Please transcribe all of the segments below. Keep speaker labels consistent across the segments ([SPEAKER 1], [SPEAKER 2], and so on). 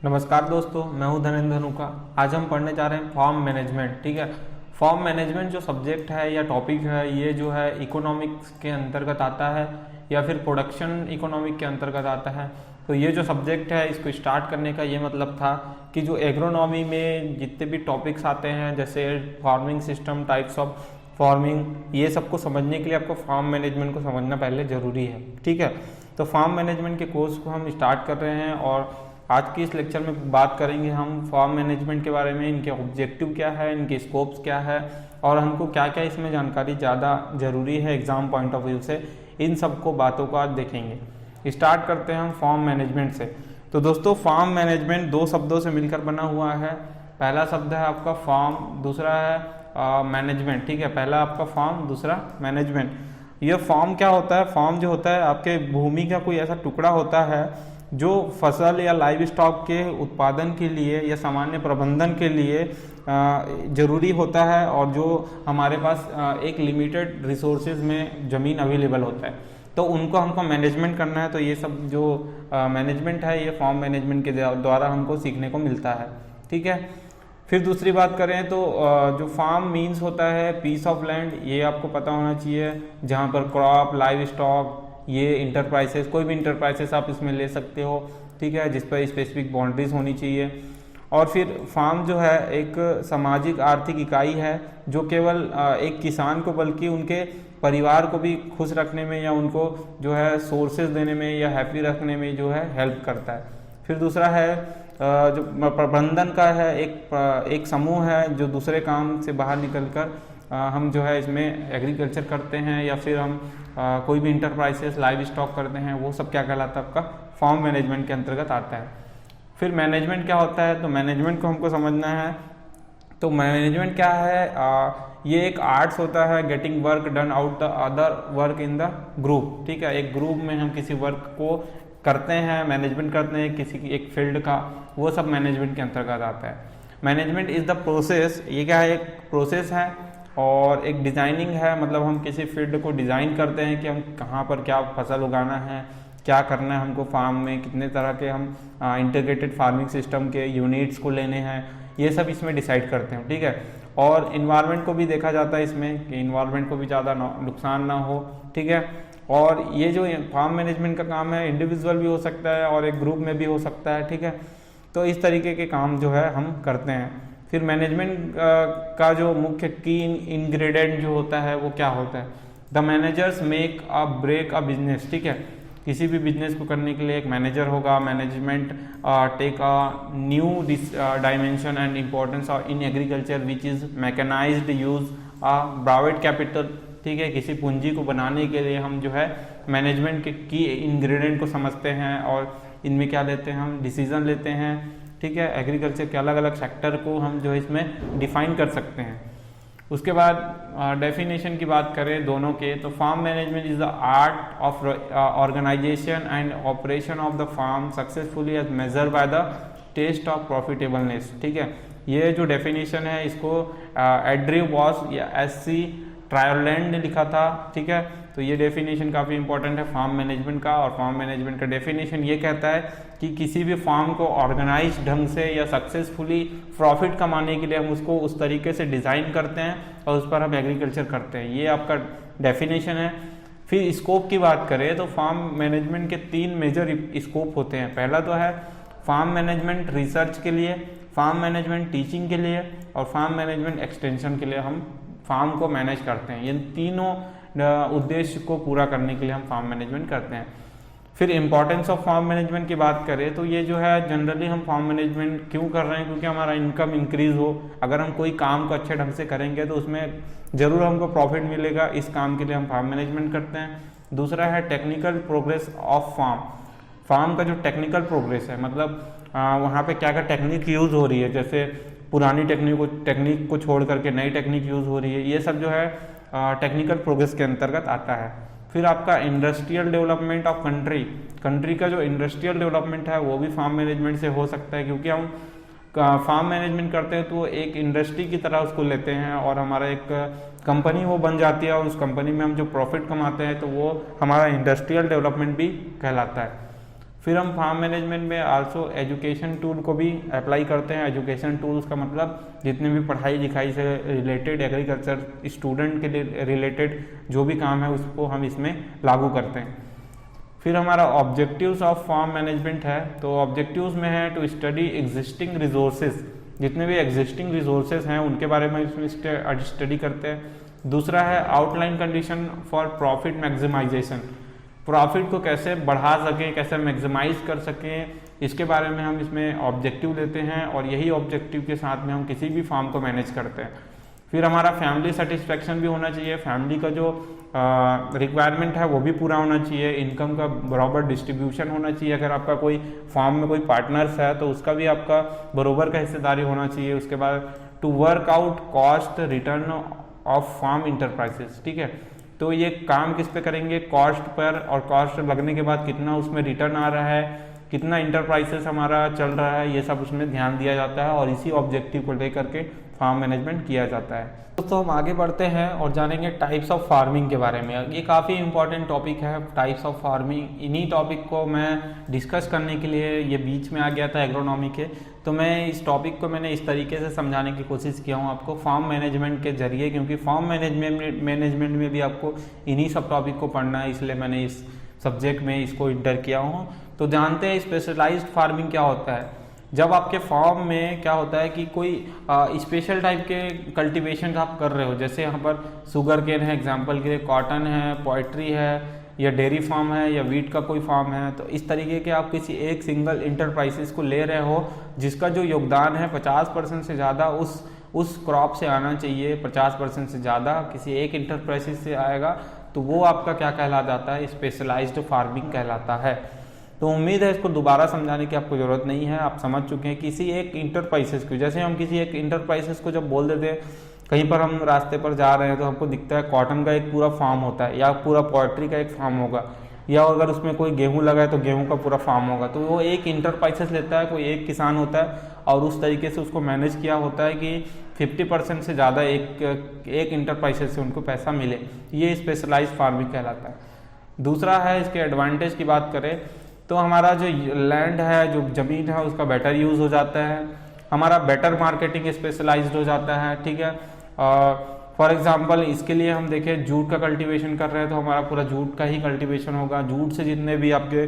[SPEAKER 1] नमस्कार दोस्तों, मैं हूं धनेंद्र धनुका। आज हम पढ़ने जा रहे हैं फार्म मैनेजमेंट। ठीक है, फार्म मैनेजमेंट जो सब्जेक्ट है या टॉपिक है, ये जो है इकोनॉमिक्स के अंतर्गत आता है या फिर प्रोडक्शन इकोनॉमिक के अंतर्गत आता है। तो ये जो सब्जेक्ट है, इसको स्टार्ट करने का ये मतलब था कि जो एग्रोनॉमी में जितने भी टॉपिक्स आते हैं, जैसे farming system, types of farming, ये सबको समझने के लिए आपको फार्म मैनेजमेंट को समझना पहले ज़रूरी है। ठीक है, तो फार्म मैनेजमेंट के कोर्स को हम स्टार्ट कर रहे हैं और आज की इस लेक्चर में बात करेंगे हम फार्म मैनेजमेंट के बारे में, इनके ऑब्जेक्टिव क्या है, इनके स्कोप्स क्या है और हमको क्या क्या इसमें जानकारी ज़्यादा ज़रूरी है एग्ज़ाम पॉइंट ऑफ व्यू से। इन सब को बातों को आज देखेंगे। स्टार्ट करते हैं हम फार्म मैनेजमेंट से। तो दोस्तों, फार्म मैनेजमेंट दो शब्दों से मिलकर बना हुआ है। पहला शब्द है आपका फार्म, दूसरा है मैनेजमेंट। ठीक है, पहला आपका फार्म, दूसरा मैनेजमेंट। यह फार्म क्या होता है? फार्म जो होता है आपके भूमि का कोई ऐसा टुकड़ा होता है जो फसल या लाइव स्टॉक के उत्पादन के लिए या सामान्य प्रबंधन के लिए ज़रूरी होता है और जो हमारे पास एक लिमिटेड रिसोर्सेज में ज़मीन अवेलेबल होता है, तो उनको हमको मैनेजमेंट करना है। तो ये सब जो मैनेजमेंट है, ये फार्म मैनेजमेंट के द्वारा हमको सीखने को मिलता है। ठीक है, फिर दूसरी बात करें तो जो फार्म मीन्स होता है पीस ऑफ लैंड, ये आपको पता होना चाहिए, जहाँ पर क्रॉप, लाइव स्टॉक, ये इंटरप्राइजेस, कोई भी इंटरप्राइजेस आप इसमें ले सकते हो। ठीक है, जिस पर स्पेसिफिक बाउंड्रीज होनी चाहिए। और फिर फार्म जो है एक सामाजिक आर्थिक इकाई है जो केवल एक किसान को बल्कि उनके परिवार को भी खुश रखने में या उनको जो है सोर्सेज देने में या हैप्पी रखने में जो है हेल्प करता है। फिर दूसरा है जो प्रबंधन का है, एक समूह है जो दूसरे काम से बाहर निकलकर हम जो है इसमें एग्रीकल्चर करते हैं या फिर हम कोई भी इंटरप्राइजेस लाइव स्टॉक करते हैं, वो सब क्या कहलाता है? आपका फार्म मैनेजमेंट के अंतर्गत आता है। फिर मैनेजमेंट क्या होता है? तो मैनेजमेंट को हमको समझना है। तो मैनेजमेंट क्या है? ये एक आर्ट्स होता है, getting work done out the other work in the group. ठीक है, एक ग्रुप में हम किसी वर्क को करते हैं, मैनेजमेंट करते हैं किसी की एक फील्ड का, वो सब मैनेजमेंट के अंतर्गत आता है। मैनेजमेंट इज़ द प्रोसेस, ये क्या है? एक प्रोसेस है और एक डिज़ाइनिंग है, मतलब हम किसी फील्ड को डिज़ाइन करते हैं कि हम कहाँ पर क्या फसल उगाना है, क्या करना है हमको फार्म में, कितने तरह के हम इंटीग्रेटेड फार्मिंग सिस्टम के यूनिट्स को लेने हैं, ये सब इसमें डिसाइड करते हैं। ठीक है, और इन्वायरमेंट को भी देखा जाता है इसमें कि इन्वायरमेंट को भी ज़्यादा नुकसान ना हो। ठीक है, और ये जो फार्म मैनेजमेंट का काम है इंडिविजुअल भी हो सकता है और एक ग्रुप में भी हो सकता है। ठीक है, तो इस तरीके के काम जो है हम करते हैं। फिर मैनेजमेंट का जो मुख्य की इंग्रेडिएंट जो होता है वो क्या होता है? The managers make a break a business. ठीक है, किसी भी बिजनेस को करने के लिए एक मैनेजर होगा। Management take a new dimension and importance in agriculture which is mechanised use a broad capital. ठीक है, किसी पूंजी को बनाने के लिए हम जो है मैनेजमेंट के की इंग्रेडिएंट को समझते हैं और इनमें क्या लेते हैं? हम डिसीजन लेते हैं। ठीक है, एग्रीकल्चर के अलग अलग सेक्टर को हम जो है इसमें डिफाइन कर सकते हैं। उसके बाद डेफिनेशन की बात करें दोनों के, तो farm management is the art of organization and operation of the farm successfully as measure by the test of profitableness. ठीक है, ये जो डेफिनेशन है इसको एड्रीव बॉस या SC ट्रायोलैंड ने लिखा था। ठीक है, तो ये डेफिनेशन काफ़ी इंपॉर्टेंट है फार्म मैनेजमेंट का। और फार्म मैनेजमेंट का डेफिनेशन ये कहता है कि किसी भी फार्म को ऑर्गेनाइज ढंग से या सक्सेसफुली प्रॉफिट कमाने के लिए हम उसको उस तरीके से डिज़ाइन करते हैं और उस पर हम एग्रीकल्चर करते हैं। ये आपका डेफिनेशन है। फिर स्कोप की बात करें तो फार्म मैनेजमेंट के 3 मेजर स्कोप होते हैं। पहला तो है फार्म मैनेजमेंट रिसर्च के लिए, फार्म मैनेजमेंट टीचिंग के लिए और फार्म मैनेजमेंट एक्सटेंशन के लिए हम फार्म को मैनेज करते हैं। इन तीनों उद्देश्य को पूरा करने के लिए हम फार्म मैनेजमेंट करते हैं। फिर इंपॉर्टेंस ऑफ फार्म मैनेजमेंट की बात करें तो ये जो है जनरली हम फार्म मैनेजमेंट क्यों कर रहे हैं? क्योंकि हमारा इनकम इंक्रीज हो। अगर हम कोई काम को अच्छे ढंग से करेंगे तो उसमें ज़रूर हमको प्रॉफिट मिलेगा। इस काम के लिए हम फार्म मैनेजमेंट करते हैं। दूसरा है technical progress of farm. Farm का जो टेक्निकल प्रोग्रेस है, मतलब वहाँ पे क्या क्या टेक्निक यूज़ हो रही है, जैसे पुरानी टेक्निक को छोड़ करके नई टेक्निक यूज़ हो रही है, ये सब जो है टेक्निकल प्रोग्रेस के अंतर्गत आता है। फिर आपका इंडस्ट्रियल डेवलपमेंट ऑफ कंट्री का जो इंडस्ट्रियल डेवलपमेंट है वो भी फार्म मैनेजमेंट से हो सकता है, क्योंकि हम फार्म मैनेजमेंट करते हैं तो एक इंडस्ट्री की तरह उसको लेते हैं और हमारा एक कंपनी वो बन जाती है और उस कंपनी में हम जो प्रॉफिट कमाते हैं तो वो हमारा इंडस्ट्रियल डेवलपमेंट भी कहलाता है। फिर हम फार्म मैनेजमेंट में आल्सो एजुकेशन टूल को भी अप्लाई करते हैं। एजुकेशन टूल्स का मतलब जितने भी पढ़ाई लिखाई से रिलेटेड, एग्रीकल्चर स्टूडेंट के लिए रिलेटेड जो भी काम है उसको हम इसमें लागू करते हैं। फिर हमारा ऑब्जेक्टिव्स ऑफ फार्म मैनेजमेंट है, तो ऑब्जेक्टिव्स में है टू स्टडी एग्जिस्टिंग रिसोर्सेज, जितने भी एग्जिस्टिंग रिसोर्सेज हैं उनके बारे में इसमें स्टडी करते हैं। दूसरा है outline condition for profit maximisation, profit को कैसे बढ़ा सकें, कैसे मैक्सिमाइज कर सकें, इसके बारे में हम इसमें ऑब्जेक्टिव लेते हैं और यही ऑब्जेक्टिव के साथ में हम किसी भी फार्म को मैनेज करते हैं। फिर हमारा फैमिली सेटिस्फेक्शन भी होना चाहिए, फैमिली का जो रिक्वायरमेंट है वो भी पूरा होना चाहिए, इनकम का बराबर डिस्ट्रीब्यूशन होना चाहिए। अगर आपका कोई फार्म में कोई पार्टनर्स है तो उसका भी आपका बराबर का हिस्सेदारी होना चाहिए। उसके बाद to work out cost return of farm enterprises, ठीक है, तो ये काम किस पे करेंगे, कॉस्ट पर, और कॉस्ट लगने के बाद कितना उसमें रिटर्न आ रहा है, कितना इंटरप्राइजेस हमारा चल रहा है, ये सब उसमें ध्यान दिया जाता है और इसी ऑब्जेक्टिव को लेकर के फार्म मैनेजमेंट किया जाता है। दोस्तों हम आगे बढ़ते हैं और जानेंगे टाइप्स ऑफ फार्मिंग के बारे में। ये काफ़ी इंपॉर्टेंट टॉपिक है टाइप्स ऑफ फार्मिंग। इन्हीं टॉपिक को मैं डिस्कस करने के लिए ये बीच में आ गया था एग्रोनॉमी के, तो मैं इस टॉपिक को मैंने इस तरीके से समझाने की कोशिश किया हूँ आपको फार्म मैनेजमेंट के जरिए, क्योंकि फार्म मैनेजमेंट में भी आपको इन्हीं सब टॉपिक को पढ़ना है, इसलिए मैंने इस सब्जेक्ट में इसको इंटर किया हूँ। तो जानते हैं स्पेशलाइज्ड फार्मिंग क्या होता है। जब आपके फार्म में क्या होता है कि कोई स्पेशल टाइप के कल्टीवेशन आप कर रहे हो, जैसे यहाँ पर शुगर केन है एग्जांपल के लिए, कॉटन है, पोइट्री है, या डेयरी फार्म है, या वीट का कोई फार्म है, तो इस तरीके के आप किसी एक सिंगल इंटरप्राइजेस को ले रहे हो जिसका जो योगदान है 50% से ज़्यादा उस क्रॉप से आना चाहिए, 50% से ज़्यादा किसी एक इंटरप्राइजेस से आएगा, तो वो आपका क्या कहला जाता है, स्पेशलाइज्ड फार्मिंग कहलाता है। तो उम्मीद है इसको दोबारा समझाने की आपको ज़रूरत नहीं है, आप समझ चुके हैं। किसी एक इंटरप्राइजेस को, जैसे हम किसी एक इंटरप्राइजेस को जब बोल देते हैं, कहीं पर हम रास्ते पर जा रहे हैं तो हमको दिखता है कॉटन का एक पूरा फार्म होता है, या पूरा पोइट्री का एक फार्म होगा, या अगर उसमें कोई गेहूं लगा है तो गेहूं का पूरा फार्म होगा, तो वो एक इंटरप्राइजेस लेता है, कोई एक किसान होता है और उस तरीके से उसको मैनेज किया होता है कि 50% से ज़्यादा एक इंटरप्राइजेस से उनको पैसा मिले, ये स्पेशलाइज्ड फार्मिंग कहलाता है। दूसरा है इसके एडवांटेज की बात करें तो हमारा जो लैंड है, जो ज़मीन है, उसका बेटर यूज़ हो जाता है, हमारा बेटर मार्केटिंग स्पेशलाइज्ड हो जाता है, ठीक है। फॉर एग्जांपल इसके लिए हम देखें जूट का कल्टीवेशन कर रहे हैं तो हमारा पूरा जूट का ही कल्टीवेशन होगा, जूट से जितने भी आपके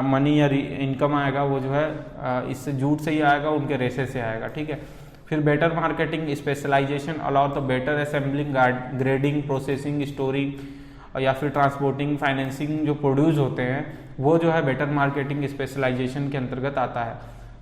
[SPEAKER 1] मनी या इनकम आएगा वो जो है इससे जूट से ही आएगा, उनके रेशे से आएगा, ठीक है। फिर better marketing specialisation allow the better assembling, grading, processing, storing या फिर ट्रांसपोर्टिंग, फाइनेंसिंग जो प्रोड्यूस होते हैं वो जो है बेटर मार्केटिंग स्पेशलाइजेशन के अंतर्गत आता है।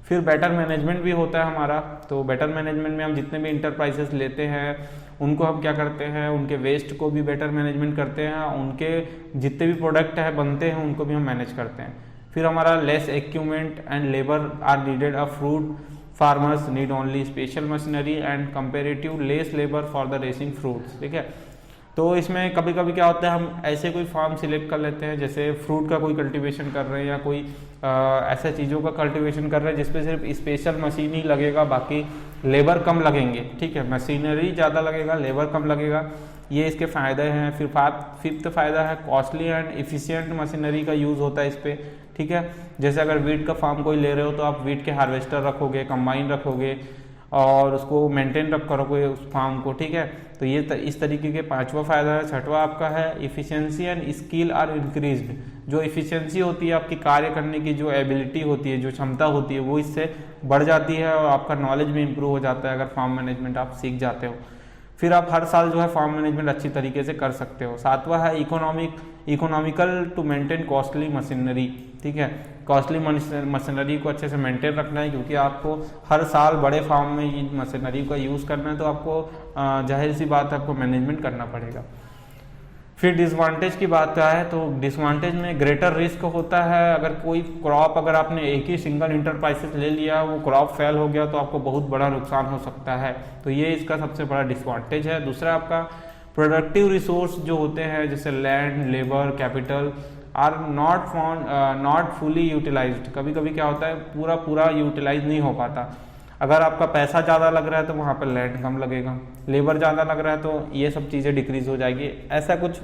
[SPEAKER 1] फिर बेटर मैनेजमेंट भी होता है हमारा, तो बेटर मैनेजमेंट में हम जितने भी इंटरप्राइजेस लेते हैं उनको हम क्या करते हैं, उनके वेस्ट को भी बेटर मैनेजमेंट करते हैं, उनके जितने भी प्रोडक्ट है बनते हैं उनको भी हम मैनेज करते हैं। फिर हमारा less equipment and labour are needed, a fruit farmers need only special machinery and comparative less labour for the raising fruits, ठीक है। तो इसमें कभी कभी क्या होता है, हम ऐसे कोई फार्म सिलेक्ट कर लेते हैं, जैसे फ्रूट का कोई कल्टीवेशन कर रहे हैं या कोई ऐसा चीज़ों का कल्टीवेशन कर रहे हैं जिसपे सिर्फ स्पेशल मशीन ही लगेगा, बाकी लेबर कम लगेंगे, ठीक है, मशीनरी ज़्यादा लगेगा, लेबर कम लगेगा, ये इसके फ़ायदे हैं। फिर फिफ्थ फ़ायदा है कॉस्टली एंड इफ़िशियंट मशीनरी का यूज़ होता है इस पर, ठीक है। जैसे अगर वीट का फार्म कोई ले रहे हो तो आप वीट के हार्वेस्टर रखोगे, कंबाइन रखोगे और उसको मेंटेन करोगे उस फार्म को, ठीक है। तो ये इस तरीके के पांचवा फायदा है। छठवा आपका है efficiency and skill are increased, जो इफिशिएंसी होती है आपकी कार्य करने की, जो एबिलिटी होती है, जो क्षमता होती है वो इससे बढ़ जाती है और आपका नॉलेज भी इंप्रूव हो जाता है अगर फार्म मैनेजमेंट आप सीख जाते हो। फिर आप हर साल जो है फार्म मैनेजमेंट अच्छी तरीके से कर सकते हो। सातवां है economical to maintain costly machinery, ठीक है। कॉस्टली मशीनरी को अच्छे से मेंटेन रखना है क्योंकि आपको हर साल बड़े फार्म में ये मशीनरी का यूज़ करना है, तो आपको जाहिर सी बात है आपको मैनेजमेंट करना पड़ेगा। फिर डिसवांटेज की बात है तो डिसवांटेज में ग्रेटर रिस्क होता है। अगर कोई क्रॉप अगर आपने एक ही सिंगल इंटरप्राइजेस ले लिया, वो क्रॉप फेल हो गया तो आपको बहुत बड़ा नुकसान हो सकता है, तो ये इसका सबसे बड़ा डिसवांटेज है। दूसरा आपका प्रोडक्टिव रिसोर्स जो होते हैं जैसे land, labour, capital are not fully utilised. कभी कभी क्या होता है पूरा यूटिलाइज नहीं हो पाता। अगर आपका पैसा ज़्यादा लग रहा है तो वहाँ पर लैंड कम लगेगा, लेबर ज़्यादा लग रहा है तो ये सब चीज़ें डिक्रीज हो जाएगी। ऐसा कुछ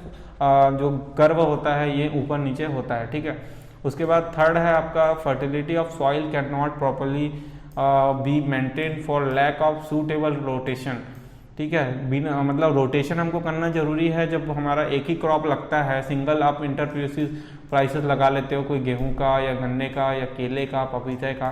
[SPEAKER 1] जो कर्व होता है ये ऊपर नीचे होता है, ठीक है। उसके बाद थर्ड है आपका fertility of soil can not properly be maintain for lack of suitable rotation. ठीक है, बिना मतलब रोटेशन हमको करना जरूरी है। जब हमारा एक ही क्रॉप लगता है, सिंगल आप इंटरप्राइसेस लगा लेते हो, कोई गेहूं का या गन्ने का या केले का, पपीते का,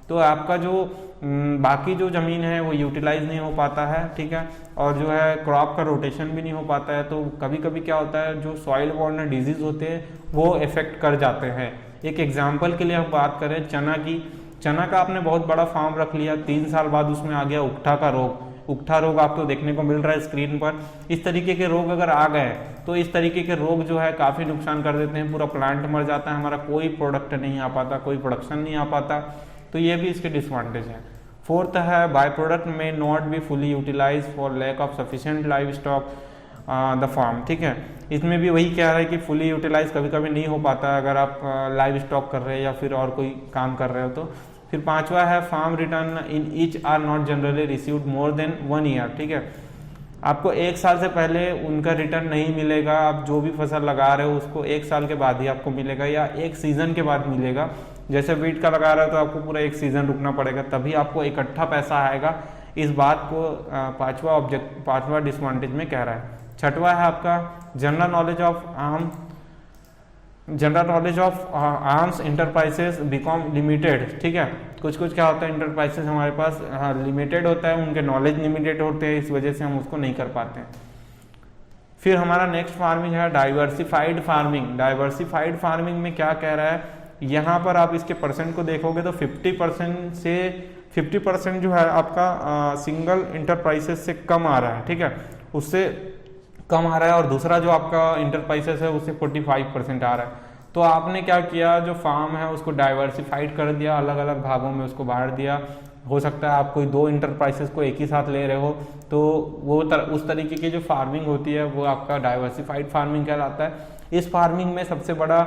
[SPEAKER 1] तो आपका जो बाकी जो ज़मीन है वो यूटिलाइज नहीं हो पाता है। ठीक है, और जो है क्रॉप का रोटेशन भी नहीं हो पाता है। तो कभी कभी क्या होता है, जो सॉइल बॉर्न डिजीज होते हैं वो इफेक्ट कर जाते हैं। एक एग्जाम्पल के लिए हम बात करें चना की, चना का आपने बहुत बड़ा फार्म रख लिया, 3 साल बाद उसमें आ गया उकठा का रोग। उकठा रोग आपको देखने को मिल रहा है स्क्रीन पर। इस तरीके के रोग अगर आ गए तो इस तरीके के रोग जो है काफ़ी नुकसान कर देते हैं, पूरा प्लांट मर जाता है, हमारा कोई प्रोडक्ट नहीं आ पाता, कोई प्रोडक्शन नहीं आ पाता। तो ये भी इसके डिसएडवांटेज है। फोर्थ है by product may not be fully utilise for lack of sufficient livestock the farm. ठीक है, इसमें भी वही कह रहा है कि फुली यूटिलाइज कभी कभी नहीं हो पाता अगर आप लाइव स्टॉक कर रहे हैं या फिर और कोई काम कर रहे हो तो। फिर पांचवा है farm return in each are not generally received more than 1 year. ठीक है, आपको 1 साल से पहले उनका रिटर्न नहीं मिलेगा। आप जो भी फसल लगा रहे हो उसको 1 साल के बाद ही आपको मिलेगा या 1 सीजन के बाद मिलेगा। जैसे वीट का लगा रहे हो तो आपको पूरा 1 सीजन रुकना पड़ेगा, तभी आपको इकट्ठा पैसा आएगा। इस बात को पांचवा डिसएडवांटेज में कह रहा है। छठवा है आपका general knowledge of arms enterprises become limited. ठीक है, कुछ क्या होता है, इंटरप्राइजेस हमारे पास लिमिटेड होता है, उनके नॉलेज लिमिटेड होते हैं, इस वजह से हम उसको नहीं कर पाते हैं। फिर हमारा नेक्स्ट फार्मिंग है डाइवर्सिफाइड फार्मिंग। डाइवर्सिफाइड फार्मिंग में क्या कह रहा है, यहाँ पर आप इसके परसेंट को देखोगे तो 50% जो है आपका सिंगल इंटरप्राइजेस से कम आ रहा है। ठीक है, उससे कम आ रहा है, और दूसरा जो आपका इंटरप्राइजेस है उससे 45% आ रहा है। तो आपने क्या किया, जो फार्म है उसको डाइवर्सिफाइड कर दिया, अलग अलग भागों में उसको बांट दिया। हो सकता है आप कोई 2 इंटरप्राइजेस को एक ही साथ ले रहे हो, तो वो उस तरीके की जो फार्मिंग होती है वो आपका डाइवर्सिफाइड फार्मिंग कहलाता है। इस फार्मिंग में सबसे बड़ा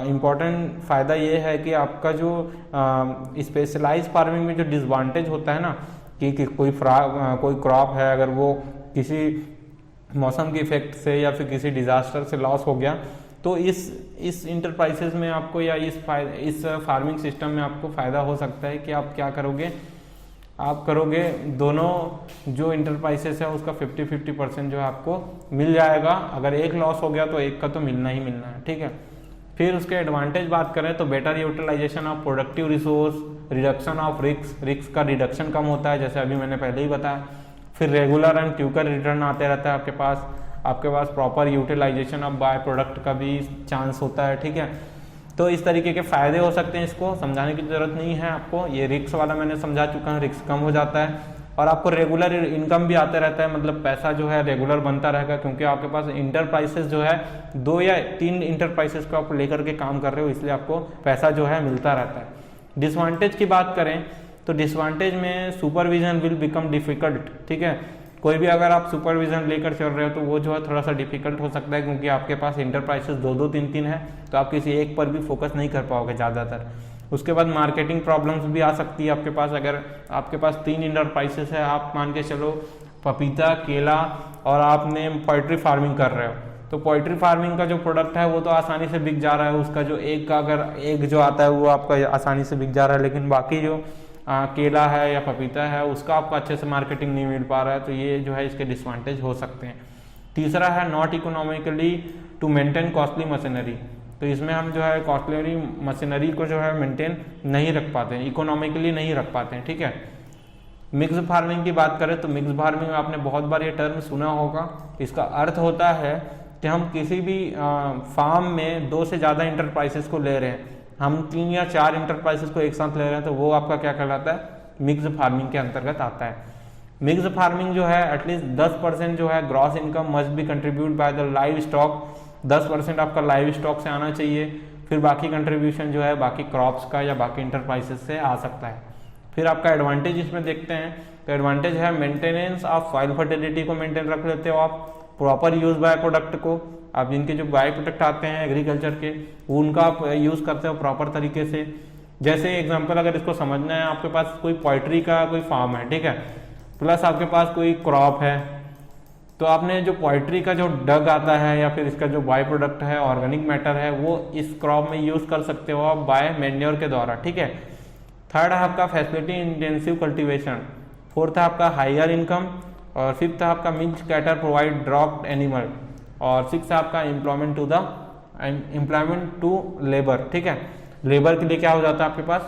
[SPEAKER 1] इम्पॉर्टेंट फ़ायदा ये है कि आपका जो स्पेशलाइज फार्मिंग में जो डिसएडवांटेज होता है ना कि कोई क्रॉप है, अगर वो किसी मौसम के इफेक्ट से या फिर किसी डिजास्टर से लॉस हो गया, तो इस इंटरप्राइजेस में आपको या इस फार्मिंग सिस्टम में आपको फ़ायदा हो सकता है कि आप क्या करोगे, आप करोगे दोनों जो इंटरप्राइजेस है उसका 50-50% जो है आपको मिल जाएगा। अगर एक लॉस हो गया तो एक का तो मिलना ही मिलना है। ठीक है, फिर उसके एडवांटेज बात करें तो better utilisation of productive resource, reduction of risk का रिडक्शन कम होता है, जैसे अभी मैंने पहले ही बताया। फिर रेगुलर एंड क्विकर रिटर्न आते रहता है आपके पास proper utilization of by product का भी चांस होता है। ठीक है, तो इस तरीके के फ़ायदे हो सकते हैं, इसको समझाने की ज़रूरत नहीं है आपको। ये रिस्क वाला मैंने समझा चुका हूँ, रिस्क कम हो जाता है और आपको रेगुलर इनकम भी आते रहता है, मतलब पैसा जो है रेगुलर बनता रहेगा, क्योंकि आपके पास इंटरप्राइजेस जो है 2 या 3 इंटरप्राइजेस को आप लेकर के काम कर रहे हो, इसलिए आपको पैसा जो है मिलता रहता है। डिसएडवांटेज की बात करें तो डिसएडवांटेज में सुपरविजन विल बिकम डिफिकल्ट। ठीक है, कोई भी अगर आप सुपरविजन लेकर चल रहे हो तो वो जो है थोड़ा सा डिफिकल्ट हो सकता है, क्योंकि आपके पास इंटरप्राइजेस 2-2, 3-3 है, तो आप किसी एक पर भी फोकस नहीं कर पाओगे ज़्यादातर। उसके बाद मार्केटिंग प्रॉब्लम्स भी आ सकती है आपके पास। अगर आपके पास 3 इंटरप्राइजेस है, आप मान के चलो पपीता, केला और आपने पोल्ट्री फार्मिंग कर रहे हो, तो पोल्ट्री फार्मिंग का जो प्रोडक्ट है वो तो आसानी से बिक जा रहा है, उसका जो अगर एग जो आता है वो आपका आसानी से बिक जा रहा है, लेकिन बाकी जो केला है या पपीता है उसका आपको अच्छे से मार्केटिंग नहीं मिल पा रहा है, तो ये जो है इसके डिसएडवांटेज हो सकते हैं। तीसरा है not economically to maintain costly machinery. तो इसमें हम जो है कॉस्टली मशीनरी को जो है मेंटेन नहीं रख पाते हैं, इकोनॉमिकली नहीं रख पाते हैं। ठीक है, मिक्स फार्मिंग की बात करें तो मिक्स फार्मिंग में आपने बहुत बार ये टर्म सुना होगा। इसका अर्थ होता है कि हम किसी भी फार्म में 2 से ज़्यादा इंटरप्राइजेस को ले रहे हैं, हम 3 या 4 इंटरप्राइजेस को एक साथ ले रहे हैं, तो वो आपका क्या कहलाता है, मिक्स फार्मिंग के अंतर्गत आता है। मिक्स फार्मिंग जो है एटलीस्ट 10% जो है gross income must be contribute by the live stock. 10% आपका लाइव स्टॉक से आना चाहिए, फिर बाकी कंट्रीब्यूशन जो है बाकी क्रॉप्स का या बाकी इंटरप्राइजेस से आ सकता है। फिर आपका एडवांटेज इसमें देखते हैं, तो एडवांटेज है मेंटेनेंस ऑफ सॉइल फर्टिलिटी को मेंटेन रख लेते हो आप, प्रॉपर यूज बाय प्रोडक्ट को, आप जिनके जो बाय प्रोडक्ट आते हैं एग्रीकल्चर के उनका आप यूज़ करते हो प्रॉपर तरीके से। जैसे एग्जांपल अगर इसको समझना है, आपके पास कोई पोल्ट्री का कोई फार्म है, ठीक है, प्लस आपके पास कोई क्रॉप है, तो आपने जो पोल्ट्री का जो डग आता है या फिर इसका जो बाय प्रोडक्ट है, ऑर्गेनिक मैटर है, वो इस क्रॉप में यूज कर सकते हो आप बाय मैन्योर के द्वारा, ठीक है। थर्ड है आपका फैसिलिटी इंटेंसिव कल्टीवेशन, फोर्थ है आपका हायर इनकम, और फिफ्थ है आपका milk cattle provide dropped animal, और सिक्स है आपका एम्प्लॉयमेंट टू लेबर, ठीक है। लेबर के लिए क्या हो जाता है आपके पास,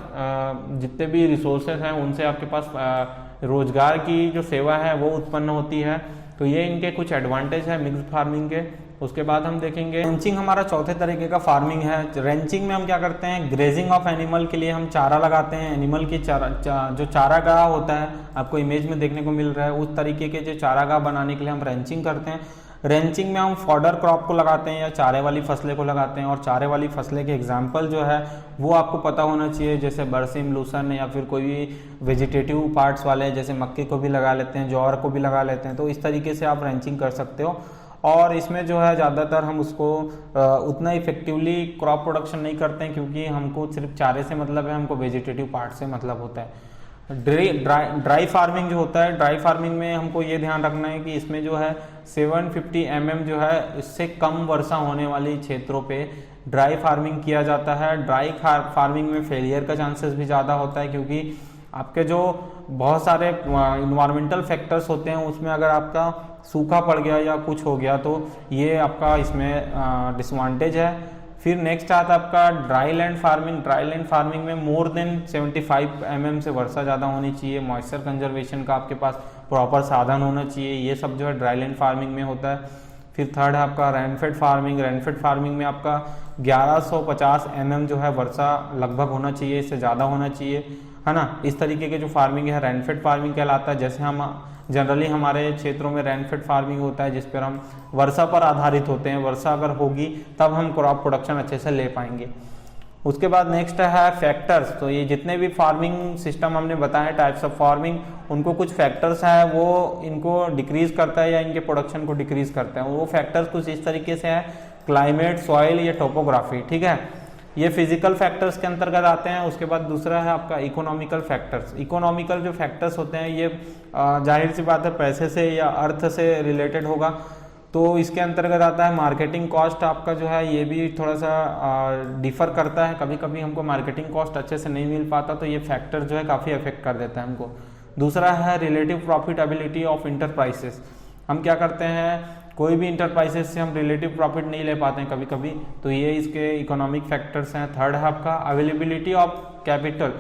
[SPEAKER 1] जितने भी रिसोर्सेज हैं उनसे आपके पास रोजगार की जो सेवा है वो उत्पन्न होती है। तो ये इनके कुछ एडवांटेज है मिक्स फार्मिंग के। उसके बाद हम देखेंगे रेंचिंग, हमारा चौथे तरीके का फार्मिंग है। रेंचिंग में हम क्या करते हैं, ग्रेजिंग ऑफ एनिमल के लिए हम चारा लगाते हैं। एनिमल की जो चारागाह होता है, आपको इमेज में देखने को मिल रहा है, उस तरीके के जो चारागाह बनाने के लिए हम रेंचिंग करते हैं। रेंचिंग में हम फॉडर क्रॉप को लगाते हैं या चारे वाली फसलें को लगाते हैं। और चारे वाली फसलें के एग्जाम्पल जो है वो आपको पता होना चाहिए, जैसे बरसीम, लूसन या फिर कोई भी वेजिटेटिव पार्ट्स वाले, जैसे मक्के को भी लगा लेते हैं, ज्वार को भी लगा लेते हैं। तो इस तरीके से आप रेंचिंग कर सकते हो। और इसमें जो है ज़्यादातर हम उसको उतना इफेक्टिवली क्रॉप प्रोडक्शन नहीं करते हैं, क्योंकि हमको सिर्फ चारे से मतलब है, हमको वेजिटेटिव पार्ट से मतलब होता है। ड्राई फार्मिंग जो होता है, ड्राई फार्मिंग में हमको ये ध्यान रखना है कि इसमें जो है 750 mm जो है इससे कम वर्षा होने वाली क्षेत्रों पे ड्राई फार्मिंग किया जाता है। ड्राई फार्मिंग में फेलियर का चांसेस भी ज़्यादा होता है, क्योंकि आपके जो बहुत सारे इन्वायरमेंटल फैक्टर्स होते हैं उसमें अगर आपका सूखा पड़ गया या कुछ हो गया तो ये आपका इसमें डिसवांटेज है। फिर नेक्स्ट आता है आपका dry land farming. Dry land farming में मोर देन 75 mm से वर्षा ज़्यादा होनी चाहिए, मॉइस्चर कंजर्वेशन का आपके पास प्रॉपर साधन होना चाहिए। ये सब जो है ड्राई लैंड फार्मिंग में होता है। फिर थर्ड है आपका रेनफेड फार्मिंग। रेनफेड फार्मिंग में आपका 1150 mm जो है वर्षा लगभग होना चाहिए, इससे ज़्यादा होना चाहिए, है ना। इस तरीके के जो फार्मिंग है रेनफेड फार्मिंग कहलाता है। जैसे हम जनरली हमारे क्षेत्रों में रेनफेड फार्मिंग होता है, जिस पर हम वर्षा पर आधारित होते हैं। वर्षा अगर होगी तब हम क्रॉप प्रोडक्शन अच्छे से ले पाएंगे। उसके बाद नेक्स्ट है फैक्टर्स। तो ये जितने भी फार्मिंग सिस्टम हमने बताए, टाइप्स ऑफ फार्मिंग, उनको कुछ फैक्टर्स है वो इनको डिक्रीज करता है या इनके प्रोडक्शन को डिक्रीज करता है। वो फैक्टर्स कुछ इस तरीके से है, क्लाइमेट, सॉइल या टोपोग्राफी, ठीक है। ये फिजिकल फैक्टर्स के अंतर्गत आते हैं। उसके बाद दूसरा है आपका इकोनॉमिकल फैक्टर्स। इकोनॉमिकल जो फैक्टर्स होते हैं ये जाहिर सी बात है पैसे से या अर्थ से रिलेटेड होगा। तो इसके अंतर्गत आता है मार्केटिंग कॉस्ट। आपका जो है ये भी थोड़ा सा डिफर करता है, कभी कभी हमको मार्केटिंग कॉस्ट अच्छे से नहीं मिल पाता, तो ये फैक्टर जो है काफ़ी अफेक्ट कर देता है हमको। दूसरा है रिलेटिव प्रॉफिटेबिलिटी ऑफ इंटरप्राइजेस। हम क्या करते हैं, कोई भी इंटरप्राइजेस से हम रिलेटिव प्रॉफिट नहीं ले पाते हैं कभी कभी, तो ये इसके इकोनॉमिक फैक्टर्स हैं। थर्ड है आपका अवेलेबिलिटी ऑफ कैपिटल।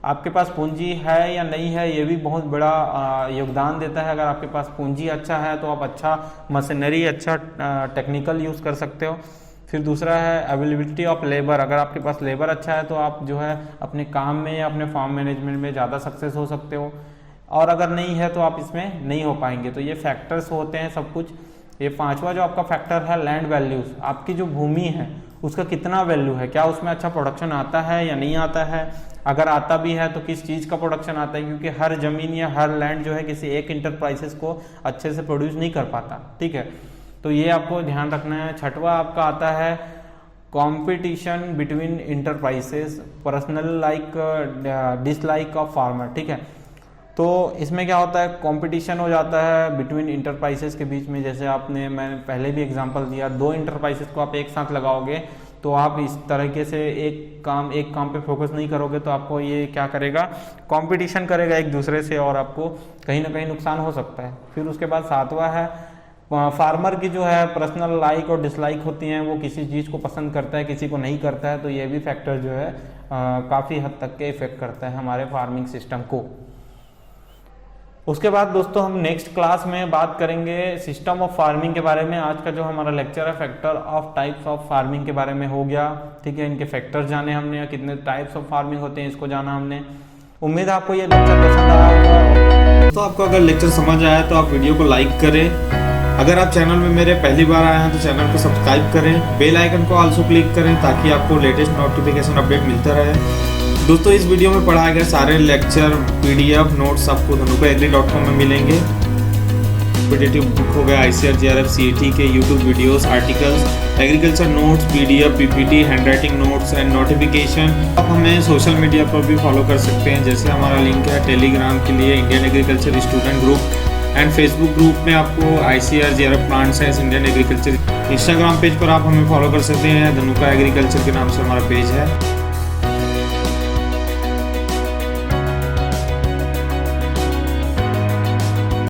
[SPEAKER 1] आपके पास पूंजी है या नहीं है, ये भी बहुत बड़ा योगदान देता है। अगर आपके पास पूंजी अच्छा है तो आप अच्छा मशीनरी, अच्छा टेक्निकल यूज़ कर सकते हो। फिर दूसरा है अवेलेबिलिटी ऑफ लेबर। अगर आपके पास लेबर अच्छा है तो आप जो है अपने काम में या अपने फार्म मैनेजमेंट में ज़्यादा सक्सेस हो सकते हो, और अगर नहीं है तो आप इसमें नहीं हो पाएंगे। तो ये फैक्टर्स होते हैं सब कुछ। ये पांचवा जो आपका फैक्टर है लैंड वैल्यूज। आपकी जो भूमि है उसका कितना वैल्यू है, क्या उसमें अच्छा प्रोडक्शन आता है या नहीं आता है, अगर आता भी है तो किस चीज़ का प्रोडक्शन आता है, क्योंकि हर जमीन या हर लैंड जो है किसी एक इंटरप्राइजेस को अच्छे से प्रोड्यूस नहीं कर पाता, ठीक है। तो ये आपको ध्यान रखना है। छठवा आपका आता है competition between enterprises, personal like dislike of farmer, ठीक है। तो इसमें क्या होता है, कंपटीशन हो जाता है बिटवीन इंटरप्राइजेस के बीच में। जैसे मैंने पहले भी एग्जांपल दिया, दो इंटरप्राइजेस को आप एक साथ लगाओगे तो आप इस तरीके से एक काम पे फोकस नहीं करोगे, तो आपको ये क्या करेगा, कंपटीशन करेगा एक दूसरे से, और आपको कहीं ना कहीं नुकसान हो सकता है। फिर उसके बाद सातवां है फार्मर की जो है पर्सनल लाइक और डिसलाइक होती हैं, वो किसी चीज़ को पसंद करता है, किसी को नहीं करता है। तो ये भी फैक्टर जो है काफ़ी हद तक के इफेक्ट करता है हमारे फार्मिंग सिस्टम को। उसके बाद दोस्तों हम नेक्स्ट क्लास में बात करेंगे सिस्टम ऑफ फार्मिंग के बारे में। आज का जो हमारा लेक्चर है factor of types of farming के बारे में हो गया, ठीक है। इनके फैक्टर जाने हमने, या कितने टाइप्स ऑफ फार्मिंग होते हैं इसको जाना हमने। उम्मीद है आपको ये लेक्चर पसंद आया होगा। तो आपको अगर लेक्चर समझ आया तो आप वीडियो को लाइक करें। अगर आप चैनल में मेरे पहली बार आए हैं तो चैनल को सब्सक्राइब करें, बेल आइकन को ऑल्सो क्लिक करें ताकि आपको लेटेस्ट नोटिफिकेशन अपडेट मिलता रहे। दोस्तों इस वीडियो में पढ़ाए गए सारे लेक्चर PDF नोट्स आपको dhanukaagri.com में मिलेंगे। कॉम्पिटिटिव बुक हो गया, ICAR JRF CET के YouTube videos, articles, agriculture notes, PDF, PPT, handwriting notes and notification. आप हमें सोशल मीडिया पर भी फॉलो कर सकते हैं, जैसे हमारा लिंक है टेलीग्राम के लिए Indian agriculture student group, and Facebook group में आपको ICAR JRF plant science Indian agriculture. Instagram page पर आप हमें फॉलो कर सकते हैं, धनुका एग्रीकल्चर के नाम से हमारा पेज है।